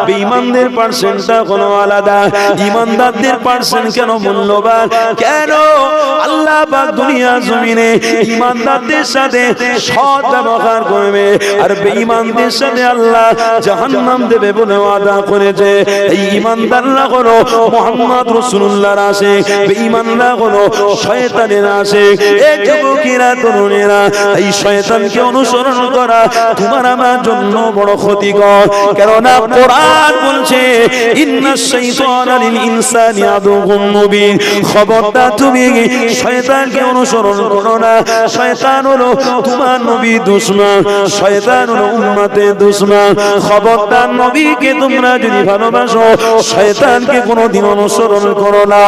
বেঈমানদের পার্সেন্টটা হলো আলাদা। ইমানদারদের পার্সেন্ট কেন মূল্যবান, কেন আল্লাহ পাক দুনিয়া জমিনে ইমানদারদের সাথে সৎ ব্যবহার করবে, আর বেঈমানদের সাথে আল্লাহ জাহান্নাম দেবে বলে ওয়াদা করেছে। এই ইমানদাররা হলো মুহাম্মদ রাসূলুল্লাহর আশিক, বেঈমানরা হলো শয়তানের আশিক। এই যুবকেরা তরুণেরা, এই শয়তানকে অনুসরণ করা তোমার আমার জন্য বড় ক্ষতিকর। কেননা কোরআন বলছে, ইন্নাশ শাইতানা লিল ইনসানি আদুউম মুবিন। খবরদার তুমি শয়তানকে অনুসরণ করো না। শয়তান হলো তোমার নবী দুশমন, শয়তান হলো উম্মতের দুশমন। খবরদার নবীকে তোমরা যদি ভালোবাসো, শয়তানকে কোনোদিন অনুসরণ করো না।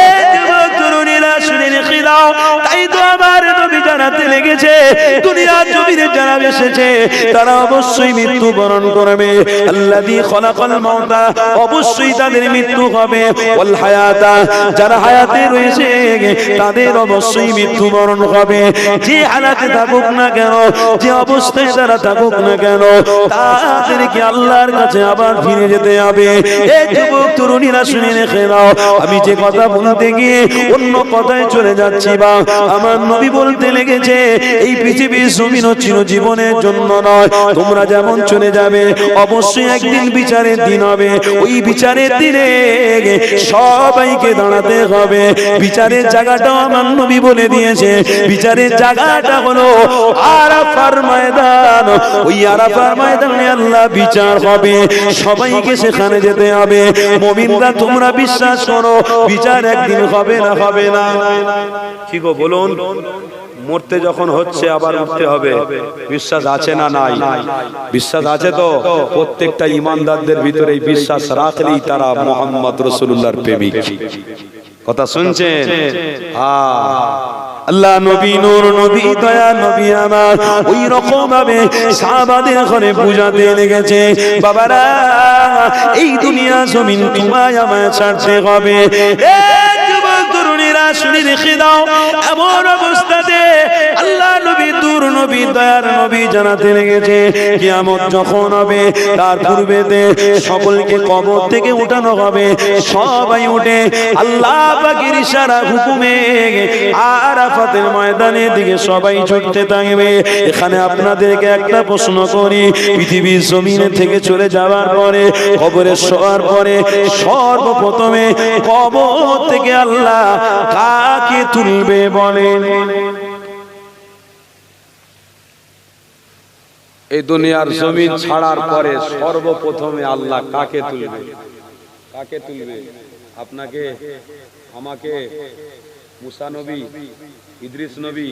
এই যুবক তরুণীরা শুনে রেখে দাও, তাই তো আমার নবী জানাতে লেগেছে, দুনিয়ার জমিনে যারা এসেছে তারা অবশ্যই মৃত্যুবরণ করবে। আল্লাযী খলাকাল মাউতা, অবশ্যই তাদের মৃত্যু হবে, ওয়াল হায়াতা, যারা হায়াতে রয়েছে তাদের অবশ্যই মৃত্যুবরণ হবে। যে হালাতে থাকুক না কেন, যে অবস্থায় তারা থাকুক না কেন, তাদেরকে আল্লাহর কাছে আবার ফিরে যেতে হবে। এই যুবক তরুণীরা শুনে রেখে নাও, আমি যে কথা বলতে গিয়ে অন্য কথায় চলে যাচ্ছি, বা আমার নবী বলতে লেগেছে, এই পৃথিবীর জমিন চিরজীবনের জন্য নয়। তোমরা যেমন চলে যাবে, অবশ্যই একদিন বিচারের দিন হবে। ওই বিচারের দিনে সবাইকে দাঁড়াতে হবে। বিচারের জায়গাটাও আমার নবী বলে দিয়েছে, বিচারের জায়গাটা হলো আরাফাত আরাফার ময়দান, ওই আরাফার ময়দানে আল্লাহ বিচার হবে, সবাইকে সেখানে যেতে হবে। মুমিনরা তোমরা বিশ্বাস করো বিচার একদিন হবে না? হবে না? কি গো বলুন? মরতে যখন হচ্ছে আবার উঠতে হবে, বিশ্বাস আছে না নাই? বিশ্বাস আছে তো? প্রত্যেকটা ইমানদারদের ভিতরে এই বিশ্বাস রাখলেই তারা মুহাম্মদ রাসূলুল্লাহর প্রেমিক। কথা শুনছেন? আল্লাহ নবী নূর নবী দয়া নবী আমার ওই রকম ভাবে সাহাবাদের ঘরে পূজাতে লেগেছে। বাবারা, এই দুনিয়া জমিন তোমায় আমায় ছাড়তে হবে। শুনে রেখে দাও, এমন অবস্থাতে আল্লাহ নবী দূর নবী দয়ার নবী জানাতে লেগেছে কিয়ামত যখন হবে তার পূর্বেতে সকলকে কবর থেকে উঠানো হবে। সবাই উঠে আল্লাহ পাকের ইশারা হুকুমে আরাফাতের ময়দানের দিকে সবাই ছুটতে থাকবে। এখানে আপনাদেরকে একটা প্রশ্ন করি, পৃথিবীর জমিনে থেকে চলে যাওয়ার পরে, কবরে শোয়ার পরে সর্বপ্রথমে কবর থেকে আল্লাহ কাকে তুলবে বলেন? এই দুনিয়ার জমিন ছাড়ার পরে সর্বপ্রথমে আল্লাহ কাকে তুলবে? কাকে তুলবে? আপনাকে, আমাকে, মুসা নবী, ইদ্রিস নবী,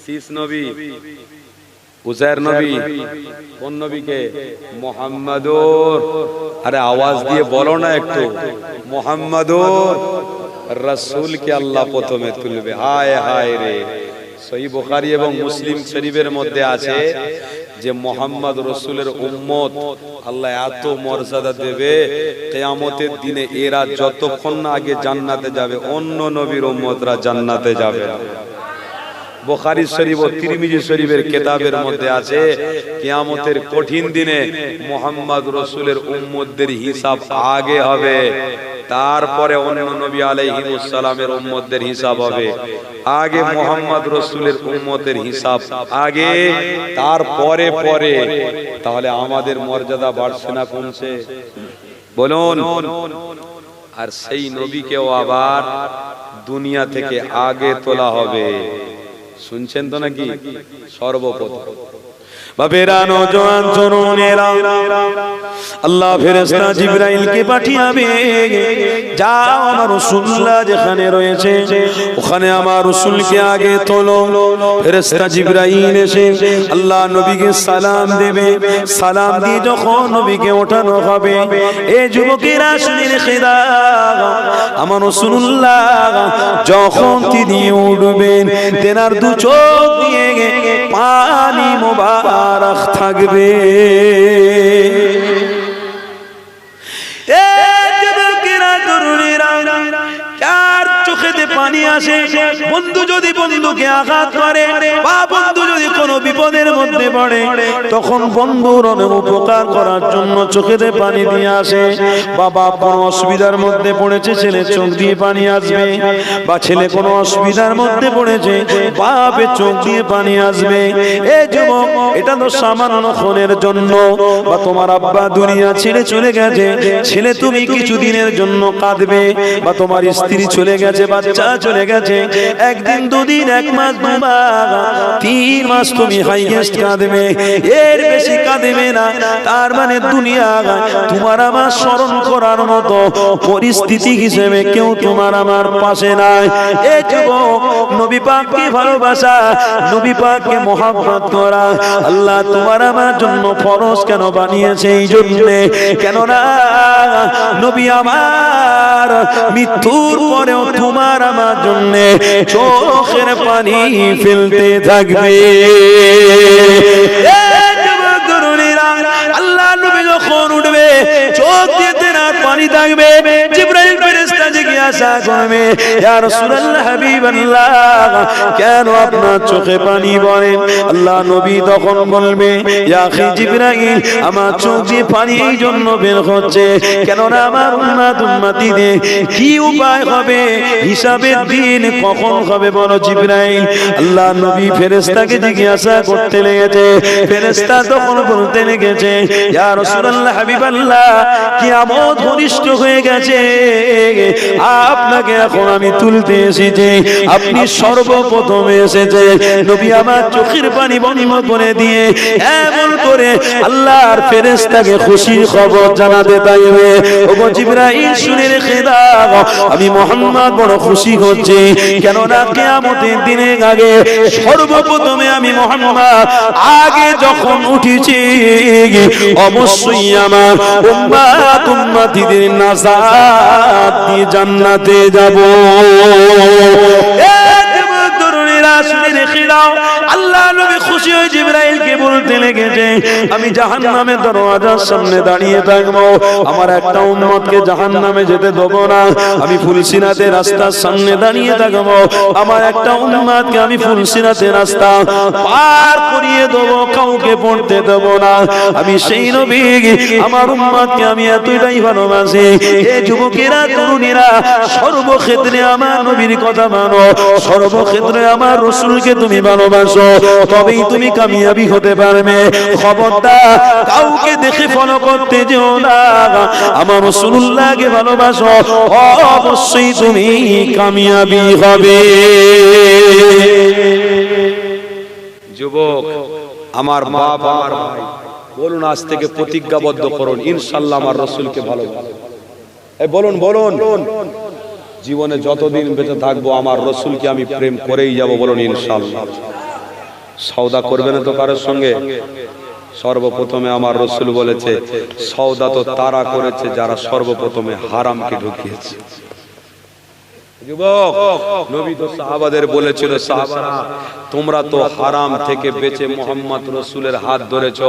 শীষ নবী, উজায়ের নবী, কোন নবীকে? মুহাম্মাদুর। আরে আওয়াজ দিয়ে বলো না একটু, মুহাম্মাদুর রাসূলকে আল্লাহ প্রথমে তুলবে। হায় হায় রে! সহিহ বুখারী এবং মুসলিম শরীফের মধ্যে আছে যে মুহাম্মদ রাসূলের উম্মত আল্লাহ এত মর্যাদা দেবে, কিয়ামতের দিনে এরা যতক্ষণ না আগে জান্নাতে যাবে অন্য নবীর উম্মতরা জান্নাতে যাবে না। বুখারী শরীফ ও তিরমিজি শরীফের কিতাবের মধ্যে আছে কিয়ামতের কঠিন দিনে মুহাম্মদ রাসূলের উম্মতদের হিসাব আগে হবে, তারপরে অন্য নবী আলাইহিস সালামের উম্মতদের হিসাব হবে। আগে মুহাম্মদ রাসূলের উম্মতের হিসাব আগে, তারপরে পরে। তাহলে আমাদের মর্যাদা বাড়ছে না কমছে? বলুন। আর সেই নবীকেও আবার দুনিয়া থেকে আগে তোলা হবে। শুনছেন তো নাকি? সর্বপ্রথম বাবেরা, নওজোয়ান তরুণেরা, আল্লাহ ফেরেশতা জিবরাইলকে পাঠিয়ে যাও আমার রাসূলুল্লাহ যেখানে রয়েছে ওখানে আমার রাসূলকে আগে তোলো। ফেরেশতা জিবরাইল এসে আল্লাহ নবীকে সালাম দেবে। সালাম দিয়ে যখন নবীকে ওঠানো হবে, এ যুবকেরা শুনে রেখে দাও, আমার রাসূলুল্লাহ যখন তিনি উঠবেন তেনার দু চোখ দিয়ে পানি মোবারক থাকবে। চোখেতে পানি আসে, বন্ধু যদি বন্ধুকে আঘাত করে বা বন্ধু যদি কোনো বিপদের মধ্যে পড়ে, তখন বন্ধুর অনেক উপকার করার জন্য চোখেতে পানি দিয়ে আসে। বাবা কোনো অসুবিধার মধ্যে পড়েছে, ছেলে চোখ দিয়ে পানি আসবে, বা ছেলে কোনো অসুবিধার মধ্যে পড়েছে, বাপের চোখ দিয়ে পানি আসবে। এই যুবক, এটা তো সামান্য ক্ষণের জন্য। বা তোমার আব্বা দুনিয়া ছেড়ে চলে গেছে, ছেলে তুমি কিছুদিনের জন্য কাঁদবে, বা তোমার স্ত্রী চলে গেছে, বাচ্চা চলে গেছে, একদিন দুদিন, এক মাস, 2 মাস, 3 মাস তুমি হাইয়েস্ট কাঁদবে, এর বেশি কাঁদবে না। তার মানে দুনিয়া তোমার আমার স্মরণ করার মতো পরিস্থিতি হিসেবে কেউ তোমার আমার পাশে নাই। এই যুবক, নবী পাককে ভালোবাসা, নবী পাককে মহব্বত করা আল্লাহ তোমার আমার জন্য ফরজ কেন বানিয়েছে? এই জন্যে, কেননা নবী আমার মৃত্যুর পরেও তোমার আমার জন্য চোখের পানি ফেলতে থাকবে। আল্লাহ নবী যখন উঠবে চোখ দিয়ে তেনার পানি থাকবে। জিবরাইল ফেরেশতা জিজ্ঞাসা করবে, ইয়া রাসূলুল্লাহ, হাবিবাল্লাহ, কেন আপনার চোখে পানি বলেন? আল্লাহ নবী তখন বলবে, ইয়া আখি জিবরাইল, আমার চোখ দিয়ে পানি এই জন্য বের হচ্ছে কেননা আমার উম্মতিদের কি উপায় হবে, হিসাবের দিন কখন হবে বলো জিবরাইল? আল্লাহ নবী ফেরেশতাকে জিজ্ঞাসা করতে লেগেছে। ফেরেশতা তখন বলতে লেগেছে, ইয়া রাসূলুল্লাহ, হাবিবাল্লাহ, কিয়ামত ঘনিষ্ঠ হয়ে গেছে, আপনাকে এখন এখন আমি তুলতে এসেছি, আপনি সর্বপ্রথমে এসেছে। নবী আমার চোখের পানি বন্ধ করে দিয়ে এমন করে আল্লাহর ফেরেশতাকে খুশির খবর জানাতে চাইবে। ওগো জিবরাইল শুনে রেখে দাও, আমি মুহাম্মদ বড় খুশি হচ্ছি, কেননা কিয়ামতের দিনের আগে সর্বপ্রথমে আমি মুহাম্মদ আগে যখন উঠেছি অবশ্যই আমার উম্মত উম্মতিদের নাজাত দিয়ে জান্নাতে যাব। আল্লাহ নবী খুশি হয়ে জিবরাইলকে বলতে লেগেছে, আমি জাহান্নামের দরওয়াজার সামনে দাঁড়িয়ে থাকবো, আমার একটা উম্মতকে জাহান্নামে যেতে দেবো না। আমি ফুলসিরাতের রাস্তার সামনে দাঁড়িয়ে থাকবো, আমার একটা উম্মতকে আমি ফুলসিরাতের রাস্তা পার করিয়ে দেবো, কাউকে পড়তে দেবো না। আমি সেই নবী, আমার উম্মতকে আমি এতটাই ভালোবাসি। এ যুবকেরা, তরুণীরা, সর্বক্ষেত্রে আমার নবীর কথা মানো, সর্বক্ষেত্রে আমার রাসূলকে তুমি ভালোবাসো, তবেই তুমি কামিয়াবি হতে পারবে। খবরদার কাউকে দেখে ফলো করতে যেও না, আমার রাসূলুল্লাহকে ভালোবাসো, অবশ্যই তুমি কামিয়াবি হবে। যুবক আমার বাপ, আমার ভাই, বলুন আজ থেকে প্রতিজ্ঞাবদ্ধ করুন, ইনশাআল্লাহ আমার রাসূলকে ভালোবাসবো। বলুন বলুন, জীবনে যতদিন বেঁচে থাকবো আমার রাসূলকে আমি প্রেম করেই যাব, বলুন ইনশাআল্লাহ। সওদা করবে না তো কারোর সঙ্গে? সর্বপ্রথমে আমার রাসূল বলেছে, সওদা তো তারা করেছে যারা সর্বপ্রথমে হারামকে ঢুকিয়েছে। যুবক, নবী তো সাহাবাদের বলেছিল, সাহাবারা তোমরা তো হারাম থেকে বেঁচে মুহাম্মদ রাসূলের হাত ধরেছো,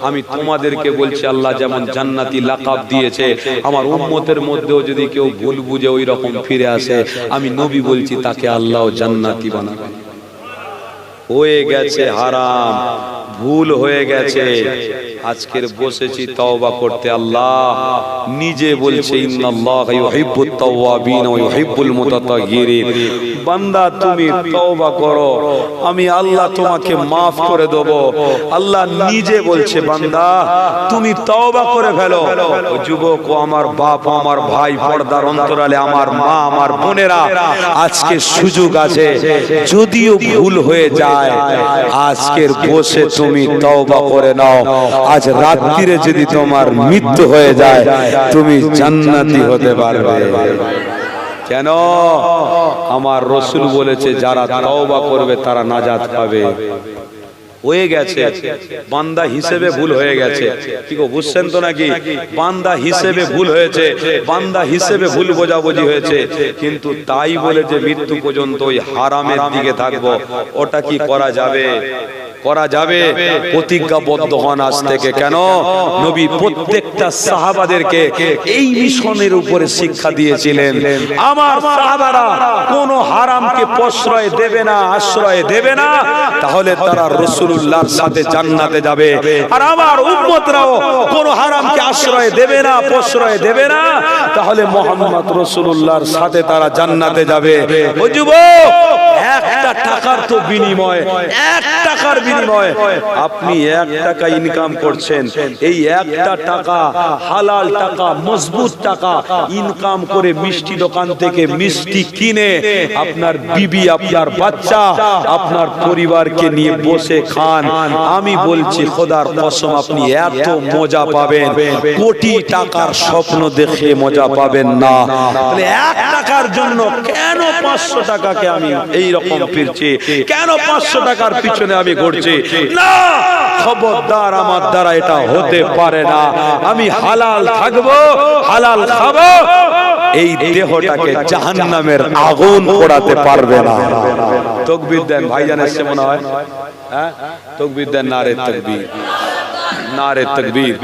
আমি তোমাদেরকে বলছি আল্লাহ যেমন জান্নাতি লাকাব দিয়েছে, আমার উম্মতের মধ্যেও যদি কেউ ভুল বুঝে ওই রকম ফিরে আসে, আমি নবী বলছি তাকে আল্লাহ জান্নাতি বানাবে। হয়ে গেছে হারাম, ভুল হয়ে গেছে, আজকের বসেছি তওবা করতে। আল্লাহ নিজে বলছে, ইন্নাল্লাহা ইউহিব্বুত তাওয়াবিন ওয়া ইউহিব্বুল মুতাতাহহিরিন। বান্দা তুমি তওবা করো, আমি আল্লাহ তোমাকে maaf করে দেব। আল্লাহ নিজে বলছে, বান্দা তুমি তওবা করে ফেলো। ও যুবক, ও আমার বাপ, আমার ভাই, পর্দার অন্তরালে আমার মা, আমার বোনেরা, আজকে সুযোগ আছে, যদিও ভুল হয়ে যায় আজকের বসে তুমি তওবা করে নাও। আজ রাত্রিরে যদি তোমার মৃত্যু হয়ে যায় তুমি জান্নাতি হতে পারবে। কেন? আমার রাসূল বলেছে যারা তওবা করবে তারা নাজাত পাবে। হয়ে গেছে, বান্দা হিসেবে ভুল হয়ে গেছে, কি গো বুঝছেন তো নাকি? বান্দা হিসেবে ভুল হয়েছে, বান্দা হিসেবে ভুল বোঝাবুঝি হয়েছে, কিন্তু তাই বলে যে মৃত্যু পর্যন্ত ওই হারামের দিকে থাকবো, ওটা কি করা যাবে? করা যাবে? প্রতিজ্ঞাবদ্ধ হন আজ থেকে। কেন? নবী প্রত্যেকটা সাহাবাদেরকে এই মিশনের উপরে শিক্ষা দিয়েছিলেন। আমার সাহাবারা কোনো হারামকে প্রশ্রয় দেবে না, আশ্রয় দেবে না, তাহলে তারা রাসূলুল্লাহর সাথে জান্নাতে যাবে। আর আমার উম্মতরাও কোনো হারামকে আশ্রয় দেবে না, প্রশ্রয় দেবে না, তাহলে মুহাম্মদ রাসূলুল্লাহর সাথে তারা জান্নাতে যাবে। ও যুবক, একটা টাকার তো বিনিময়, এক টাকার বিনিময় আপনি 1 টাকা ইনকাম করছেন, এই একটা টাকা হালাল টাকা, মজবুত টাকা ইনকাম করে মিষ্টি দোকান থেকে মিষ্টি কিনে আপনার বিবি, আপনার বাচ্চা, আপনার পরিবারকে নিয়ে বসে খান। আমি বলছি খোদার কসম, আপনি এত মজা পাবেন, কোটি টাকার স্বপ্ন দেখে মজা পাবেন না। তাহলে 1 টাকার জন্য কেন 500 টাকাকে আমি এই রকম ফিরছি, কেন 500 টাকার পিছনে আমি ঘুরছি? না, খবরদার, আমার দ্বারা এটা হতে পারে না। আমি হালাল থাকবো, হালাল খাবো, এই দেহটাকে জাহান্নামের আগুন পোড়াতে পারবে না। তাকবীর দেন ভাইজান, এসে মনে হয়, হ্যাঁ তাকবীর দেন, নারে তাকবীর, নারে তাকবীর।